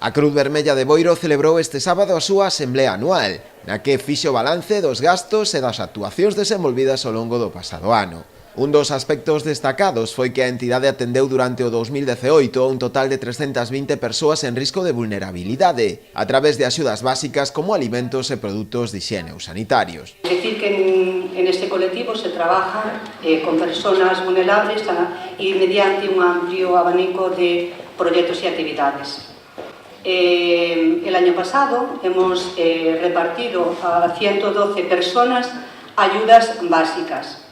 A Cruz Vermella de Boiro celebrou este sábado a súa asemblea anual, na que fixo balance dos gastos e das actuacións desenvolvidas ao longo do pasado ano. Un dos aspectos destacados foi que a entidade atendeu durante o 2018 un total de 320 persoas en risco de vulnerabilidade, a través de axudas básicas como alimentos e produtos de higiene ou sanitarios. Es decir, que en este colectivo se trabaja con personas vulnerables y mediante un amplio abanico de proyectos y actividades. El año pasado hemos repartido a 112 personas ayudas básicas.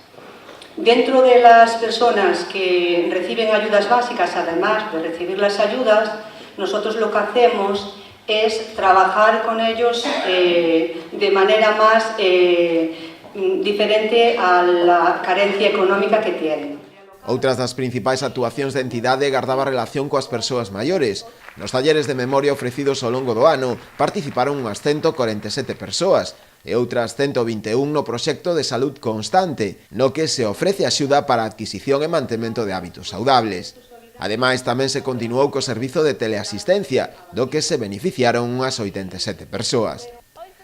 Dentro de las personas que reciben ayudas básicas, además de recibir las ayudas, nosotros lo que hacemos es trabajar con ellos de manera más diferente a la carencia económica que tienen. Outras das principais actuacións da entidade gardaba relación coas persoas maiores. Nos talleres de memoria ofrecidos ao longo do ano participaron unhas 147 persoas e outras 121 no proxecto de salud constante, no que se ofrece axuda para a adquisición e mantemento de hábitos saudables. Ademais, tamén se continuou co servizo de teleasistencia, do que se beneficiaron unhas 87 persoas.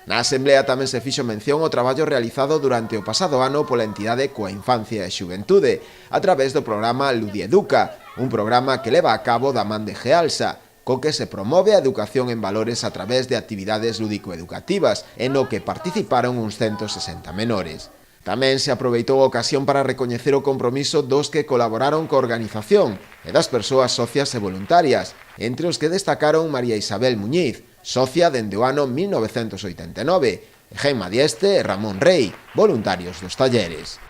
Na asemblea tamén se fixo mención ao traballo realizado durante o pasado ano pola entidade coa infancia e xuventude, a través do programa Ludieduca, un programa que leva a cabo da man de Gealsa, co que se promove a educación en valores a través de actividades lúdico-educativas, en no que participaron uns 160 menores. Tamén se aproveitou a ocasión para recoñecer o compromiso dos que colaboraron coa organización e das persoas socias e voluntarias, entre os que destacaron María Isabel Muñiz, socia dende o ano 1989, e Gemma Dieste e Ramón Rey, voluntarios dos talleres.